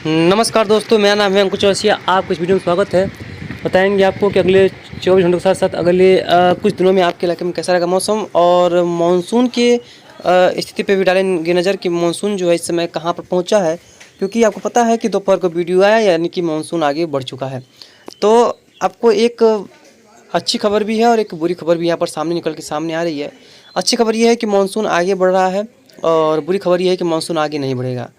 नमस्कार दोस्तों, मेरा नाम है अंकुश चौरसिया। आपको इस वीडियो में स्वागत है। बताएंगे आपको कि अगले 24 घंटों के साथ साथ अगले कुछ दिनों में आपके इलाके में कैसा रहेगा मौसम, और मानसून के स्थिति पे भी डालेंगे नज़र कि मानसून जो है इस समय कहाँ पर पहुंचा है। क्योंकि आपको पता है कि दोपहर को वीडियो आया, यानी कि मानसून आगे बढ़ चुका है। तो आपको एक अच्छी खबर भी है और एक बुरी खबर भी यहाँ पर सामने आ रही है। अच्छी खबर ये है कि मानसून आगे बढ़ रहा है, और बुरी खबर ये है कि मानसून आगे नहीं बढ़ेगा।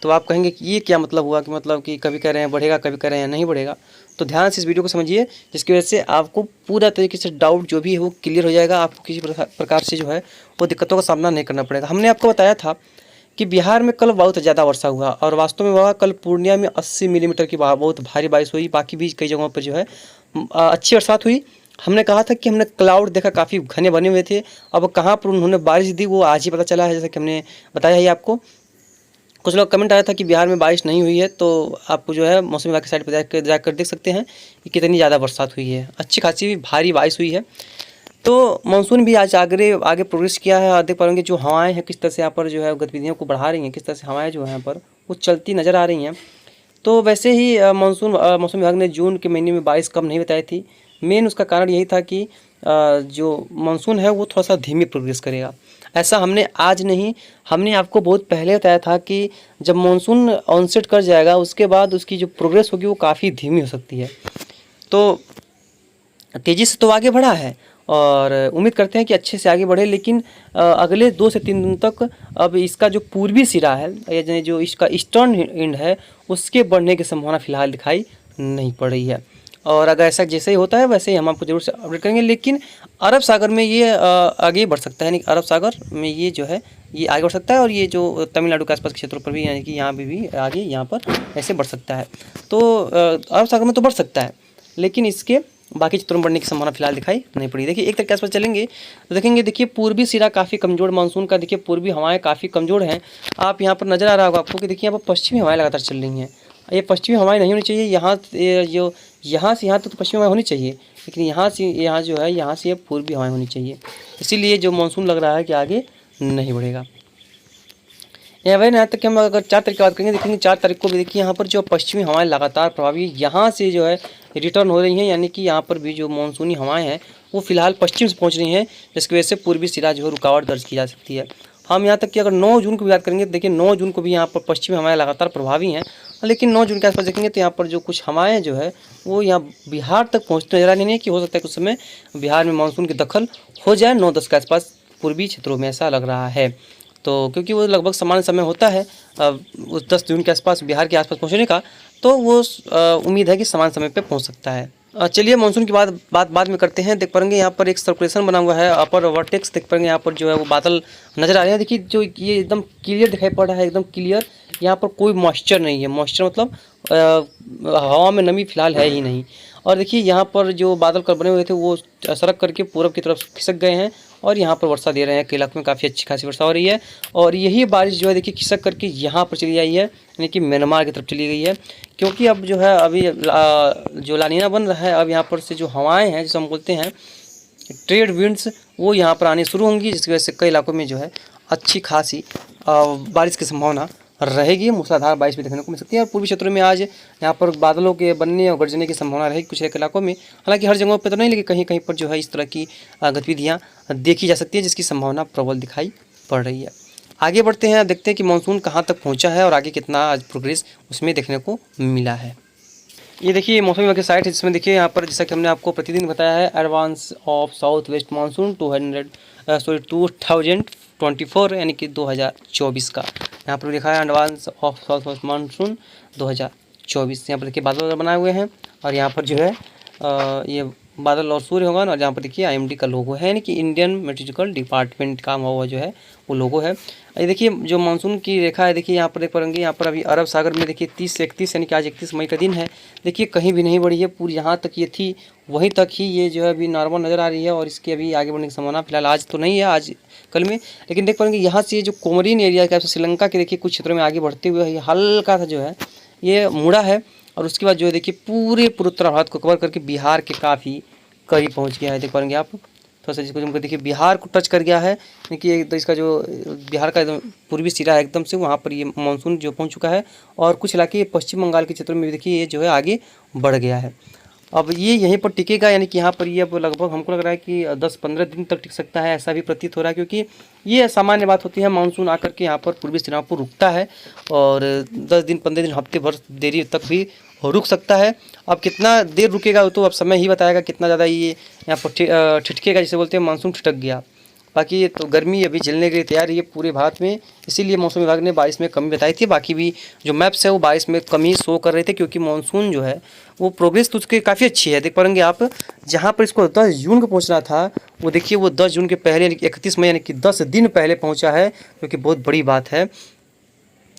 तो आप कहेंगे कि ये क्या मतलब हुआ, कि मतलब कि कभी कह रहे हैं बढ़ेगा, कभी कह रहे हैं नहीं बढ़ेगा। तो ध्यान से इस वीडियो को समझिए, जिसकी वजह से आपको पूरा तरीके से डाउट जो भी है वो क्लियर हो जाएगा। आपको किसी प्रकार से जो है वो दिक्कतों का सामना नहीं करना पड़ेगा। हमने आपको बताया था कि बिहार में कल बहुत ज़्यादा वर्षा हुआ, और वास्तव में हुआ। कल पूर्णिया में 80 मिलीमीटर की बहुत भारी बारिश हुई। बाकी भी कई जगहों पर जो है अच्छी बरसात हुई। हमने कहा था कि हमने क्लाउड देखा, काफ़ी घने बने हुए थे। अब कहाँ पर उन्होंने बारिश दी वो आज ही पता चला है, जैसा कि हमने बताया है आपको। कुछ लोग कमेंट आया था कि बिहार में बारिश नहीं हुई है, तो आप जो है मौसम विभाग की साइट पर जाकर देख सकते हैं कि कितनी ज़्यादा बरसात हुई है। अच्छी खासी भारी बारिश हुई है। तो मानसून भी आज आगे प्रोग्रेस किया है। और देख पाएंगे जो हवाएं हैं किस तरह से यहाँ पर जो है गतिविधियों को बढ़ा रही हैं, किस तरह से हवाएं जो है यहाँ पर वो चलती नज़र आ रही हैं। तो वैसे ही मौसम विभाग ने जून के महीने में बारिश कम नहीं बताई थी। मेन उसका कारण यही था कि जो मानसून है वो थोड़ा सा धीमी प्रोग्रेस करेगा। ऐसा हमने आज नहीं, हमने आपको बहुत पहले बताया था कि जब मानसून ऑनसेट कर जाएगा उसके बाद उसकी जो प्रोग्रेस होगी वो काफ़ी धीमी हो सकती है। तो तेज़ी से तो आगे बढ़ा है, और उम्मीद करते हैं कि अच्छे से आगे बढ़े। लेकिन अगले 2 से 3 दिन तक अब इसका जो पूर्वी सिरा है, या जो इसका ईस्टर्न एंड है, उसके बढ़ने की संभावना फ़िलहाल दिखाई नहीं पड़ रही है। और अगर ऐसा जैसे ही होता है वैसे ही हम आपको ज़रूर से अपडेट करेंगे। लेकिन अरब सागर में ये आगे बढ़ सकता है, यानी अरब सागर में ये जो है ये आगे बढ़ सकता है। और ये जो तमिलनाडु के आसपास के क्षेत्रों पर भी, यानी कि यहाँ भी आगे यहाँ पर ऐसे बढ़ सकता है। तो अरब सागर में तो बढ़ सकता है, लेकिन इसके बाकी क्षेत्रों में बढ़ने की संभावना फिलहाल दिखाई नहीं पड़ी। देखिए एक तरीके से चलेंगे तो देखेंगे, देखिए पूर्वी सिरा काफ़ी कमज़ोर मानसून का। देखिए पूर्वी हवाएं काफ़ी कमज़ोर हैं। आप यहाँ पर नज़र आ रहा होगा आपको कि देखिए यहाँ पर पश्चिमी हवाएं लगातार चल रही हैं। ये पश्चिमी हवाएं नहीं होनी चाहिए। यहाँ से यहाँ तक तो पश्चिमी हवाएं होनी चाहिए, लेकिन यहाँ से यहाँ जो है यहाँ से पूर्वी हवाएं होनी चाहिए। इसीलिए जो मानसून लग रहा है कि आगे नहीं बढ़ेगा। यहाँ तक कि हम अगर 4 तारीख की बात करेंगे, देखेंगे 4 तारीख को भी देखिए यहाँ पर जो पश्चिमी हवाएं लगातार प्रभावी यहाँ से जो है रिटर्न हो रही हैं। यानी कि यहाँ पर भी जो मानसूनी हवाएं हैं वो फिलहाल पश्चिम से पहुँच रही हैं, जिसकी वजह से पूर्वी सिरा जो है रुकावट दर्ज की जा सकती है। हम यहाँ तक कि अगर 9 जून को भी बात करेंगे, देखिए 9 जून को भी यहाँ पर पश्चिमी हवाएं लगातार प्रभावी हैं। लेकिन 9 जून के आसपास देखेंगे तो यहाँ पर जो कुछ हवाएं जो है वो यहाँ बिहार तक पहुँचते नजर आ नहीं है, कि हो सकता है कुछ समय बिहार में मानसून की दखल हो जाए 9-10 के आसपास पूर्वी क्षेत्रों में, ऐसा लग रहा है। तो क्योंकि वो लगभग समान समय होता है उस 10 जून के आसपास बिहार के आसपास पहुंचने का, तो वो उम्मीद है कि समान समय पे पहुंच सकता है। चलिए मानसून की बात बाद में करते हैं। देख पाएंगे यहाँ पर एक सर्कुलेशन बना हुआ है, अपर वर्टेक्स देख पाएंगे यहाँ पर जो है वो बादल नज़र आ रहे हैं। देखिए जो ये एकदम क्लियर दिखाई पड़ रहा है, एकदम क्लियर। यहाँ पर कोई मॉइस्चर नहीं है। मॉइस्चर मतलब हवा में नमी फिलहाल है ही नहीं। और देखिए यहाँ पर जो बादल कल बने हुए थे वो सड़क करके पूरब की तरफ खिसक गए हैं, और यहाँ पर वर्षा दे रहे हैं। कई इलाकों में काफ़ी अच्छी खासी वर्षा हो रही है। और यही बारिश जो है देखिए खिसक करके यहाँ पर चली आई है, यानी कि म्यांमार की तरफ चली गई है। क्योंकि अब जो है अभी जो लानीना बन रहा है, अब यहाँ पर से जो हवाएं हैं जिसे हम बोलते हैं ट्रेड विंड्स, वो यहाँ पर आनी शुरू होंगी, जिसकी वजह से कई इलाकों में जो है अच्छी खासी बारिश की संभावना रहेगी। मूसलाधार बारिश भी देखने को मिल सकती है। और पूर्वी क्षेत्रों में आज यहाँ पर बादलों के बनने और गरजने की संभावना रहेगी कुछ एक इलाकों में। हालांकि हर जगहों पर तो नहीं, लेकिन कहीं कहीं पर जो है इस तरह की गतिविधियाँ देखी जा सकती है, जिसकी संभावना प्रबल दिखाई पड़ रही है। आगे बढ़ते हैं, देखते हैं कि मानसून कहाँ तक पहुँचा है और आगे कितना आज प्रोग्रेस उसमें देखने को मिला है। ये देखिए मौसम विभाग की साइट है, जिसमें देखिए यहाँ पर जैसा कि हमने आपको प्रतिदिन बताया है, advance of south west monsoon 2024, यानी कि 2024 का यहाँ पर लिखा है advance of south west monsoon 2024। यहाँ पर देखिए बादल बनाए हुए हैं, और यहाँ पर जो है ये बादल और सूर्य होगा। और यहाँ पर देखिए IMD का लोगो है, यानी कि इंडियन मेट्रोलॉजिकल डिपार्टमेंट का हुआ जो है वो लोगो है। ये देखिए जो मानसून की रेखा है, देखिए यहाँ पर देख पाएंगे, यहाँ पर अभी अरब सागर में देखिए 30 से 31, यानी कि आज 31 मई का दिन है। देखिए कहीं भी नहीं बढ़ी है, पूरी यहाँ तक ये थी वहीं तक ही ये जो है अभी नॉर्मल नज़र आ रही है। और इसकी अभी आगे बढ़ने की संभावना फिलहाल आज तो नहीं है, आज कल में। लेकिन देख पाएंगे यहाँ से जो कोमरिन एरिया का श्रीलंका के देखिए कुछ क्षेत्रों में आगे बढ़ते हुए ये हल्का सा जो है ये मुड़ा है। और उसके बाद जो है देखिए पूरे उत्तर भारत को कवर करके बिहार के काफ़ी करीब पहुँच गया है। देख पाएंगे आप, थोड़ा सा जिसको हमको देखिए बिहार को टच कर गया है, यानी कि तो इसका जो बिहार का एकदम पूर्वी सिरा है एकदम से, वहाँ पर ये मानसून जो पहुँच चुका है। और कुछ इलाके पश्चिम बंगाल के क्षेत्रों में भी देखिए ये जो है आगे बढ़ गया है। अब ये यहीं पर टिकेगा, यानी कि यहाँ पर ये अब लगभग हमको लग रहा है कि 10-15 दिन तक टिक सकता है, ऐसा भी प्रतीत हो रहा है। क्योंकि ये सामान्य बात होती है, मानसून आकर के यहाँ पर पूर्वी सिराओं पर रुकता है और 10 दिन 15 दिन हफ्ते भर देरी तक भी रुक सकता है। अब कितना देर रुकेगा वो तो अब समय ही बताएगा, कितना ज़्यादा ये यहाँ पर ठिठकेगा, जिसे बोलते हैं मानसून ठिठक गया। बाकी ये तो गर्मी अभी झेलने के लिए तैयार है पूरे भारत में, इसीलिए मौसम विभाग ने बारिश में कमी बताई थी। बाकी भी जो मैप्स है वो बारिश में कमी शो कर रहे थे, क्योंकि मानसून जो है वो प्रोग्रेस तो उसकी काफ़ी अच्छी है। देख पाएंगे आप, जहाँ पर इसको 10 जून को पहुँचना था वो देखिए वो 10 जून के पहले यानी कि 31 मई यानी कि 10 दिन पहले पहुँचा है, जो कि बहुत बड़ी बात है।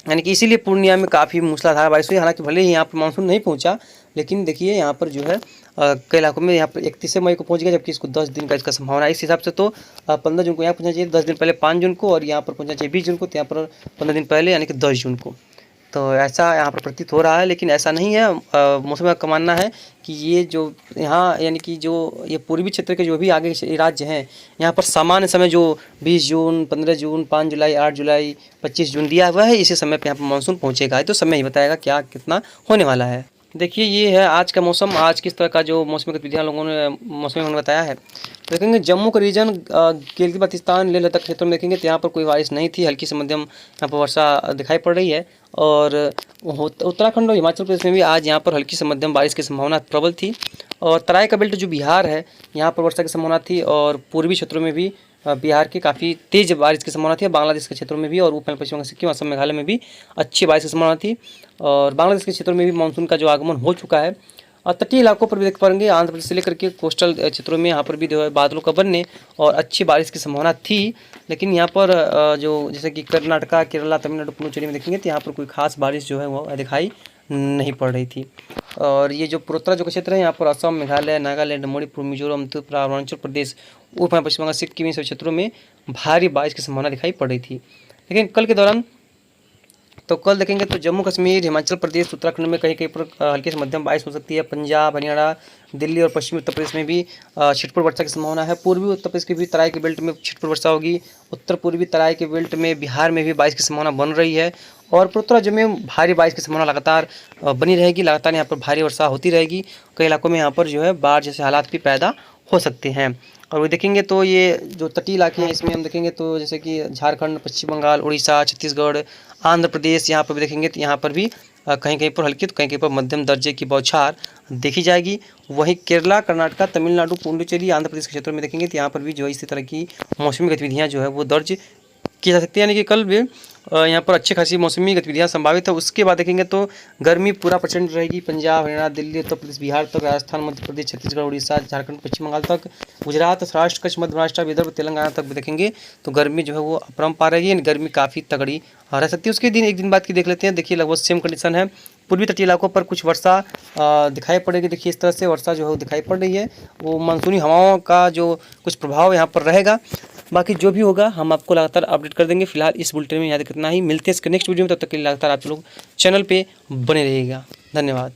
यानी कि इसीलिए पूर्णिया में काफ़ी मूसलाधार बारिश हुई। हालांकि भले ही यहाँ पर मानसून नहीं पहुँचा, लेकिन देखिए यहाँ पर जो है कई इलाकों में यहाँ पर 31 मई को पहुँच गया, जबकि इसको 10 दिन का इसका संभावना है। इस हिसाब से तो 15 जून को यहाँ पहुँचना चाहिए, 10 दिन पहले 5 जून को, और यहाँ पर पहुँचना चाहिए 20 जून को, तो यहाँ पर 15 दिन पहले यानी कि 10 जून को। तो ऐसा यहाँ पर प्रतीत हो रहा है, लेकिन ऐसा नहीं है। मौसम विभाग का मानना है कि ये जो यहाँ यानी कि जो ये पूर्वी क्षेत्र के जो भी आगे राज्य हैं, यहाँ पर सामान्य समय जो 20 जून, 15 जून, 5 जुलाई, 8 जुलाई, 25 जून दिया हुआ है, इसी समय पर यहाँ पर मानसून पहुँचेगा। तो समय ही बताएगा क्या कितना होने वाला है। देखिए ये है आज का मौसम, आज किस तरह का जो मौसमी गतिविधियाँ लोगों ने मौसम विभाग ने बताया है। देखेंगे जम्मू का रीजन, गिलगित बाल्टिस्तान, लेह लद्दाख क्षेत्रों में देखेंगे तो यहाँ पर कोई बारिश नहीं थी, हल्की से मध्यम यहाँ पर वर्षा दिखाई पड़ रही है। और उत्तराखंड और हिमाचल प्रदेश में भी आज यहाँ पर हल्की से मध्यम बारिश की संभावना प्रबल थी। और तराई का बेल्ट जो बिहार है, यहाँ पर वर्षा की संभावना थी। और पूर्वी क्षेत्रों में भी बिहार की काफ़ी तेज़ बारिश की संभावना थी। बांग्लादेश के क्षेत्रों में भी और ऊपर पश्चिम बंगाल, सिक्किम, असम, मेघालय में भी अच्छी बारिश की संभावना थी। और बांग्लादेश के क्षेत्रों में भी मानसून का जो आगमन हो चुका है। और तटीय इलाकों पर भी देख पाएंगे, आंध्र प्रदेश से लेकर के कोस्टल क्षेत्रों में यहाँ पर भी जो है बादलों का बनने और अच्छी बारिश की संभावना थी। लेकिन यहाँ पर जो जैसे कि कर्नाटका, केरला, तमिलनाडु, पुडुचेरी में देखेंगे तो यहाँ पर कोई खास बारिश जो है वो दिखाई नहीं पड़ रही थी। और ये जो पूर्वोत्तर जो क्षेत्र है, यहाँ पर असम, मेघालय, नागालैंड, मणिपुर, मिजोरम, त्रिपुरा, अरुणाचल प्रदेश, ऊपर पश्चिम बंगाल, सिक्किम, इन सब क्षेत्रों में भारी बारिश की संभावना दिखाई पड़ रही थी। लेकिन कल के दौरान तो कल देखेंगे तो जम्मू कश्मीर, हिमाचल प्रदेश, उत्तराखंड में कहीं कहीं पर हल्की से मध्यम बारिश हो सकती है। पंजाब, हरियाणा, दिल्ली और पश्चिमी उत्तर प्रदेश में भी छिटपुट वर्षा की संभावना है। पूर्वी उत्तर प्रदेश के भी तराई के बेल्ट में छिटपुट वर्षा होगी। उत्तर पूर्वी तराई के बेल्ट में बिहार में भी बारिश की संभावना बन रही है। और पूर्वोत्तर राज्य में भारी बारिश की संभावना लगातार बनी रहेगी। लगातार यहाँ पर भारी वर्षा होती रहेगी। कई इलाकों में यहाँ पर जो है बाढ़ जैसे हालात भी पैदा हो सकते हैं। और वो देखेंगे तो ये जो तटीय इलाके हैं, इसमें हम देखेंगे तो जैसे कि झारखंड, पश्चिम बंगाल, उड़ीसा, छत्तीसगढ़, आंध्र प्रदेश, यहाँ पर भी देखेंगे तो यहाँ पर भी कहीं कहीं पर हल्की तो कहीं कहीं पर मध्यम दर्जे की बौछार देखी जाएगी। वहीं केरला, कर्नाटका, तमिलनाडु, पुडुचेरी, आंध्र प्रदेश के क्षेत्रों में देखेंगे तो यहाँ पर भी जो है इसी तरह की मौसमी गतिविधियाँ जो है वो दर्ज की जा सकती है। यानी कि कल भी यहाँ पर अच्छी खासी मौसमी गतिविधियाँ संभावित है। उसके बाद देखेंगे तो गर्मी पूरा प्रचंड रहेगी। पंजाब, हरियाणा, दिल्ली, उत्तर प्रदेश, बिहार तक, राजस्थान, मध्य प्रदेश, छत्तीसगढ़, उड़ीसा, झारखंड, पश्चिम बंगाल तक, गुजरात, सौराष्ट्र, कच्छ, मध्य महाराष्ट्र, विदर्भ, तेलंगाना तक भी देखेंगे तो गर्मी जो है वो अपरंपार रहेगी। यानी गर्मी काफ़ी तगड़ी रह सकती है। उसके दिन एक दिन बाद की देख लेते हैं। देखिए लगभग सेम कंडीशन है। पूर्वी तटीय इलाकों पर कुछ वर्षा दिखाई पड़ेगी। देखिए इस तरह से वर्षा जो है वो दिखाई पड़ रही है। वो मानसूनी हवाओं का जो कुछ प्रभाव यहाँ पर रहेगा। बाकी जो भी होगा हम आपको लगातार अपडेट कर देंगे। फिलहाल इस बुलेटिन में याद कितना ही, मिलते हैं इसके नेक्स्ट वीडियो में। तब तक के लिए लगातार आप लोग चैनल पे बने रहिएगा। धन्यवाद।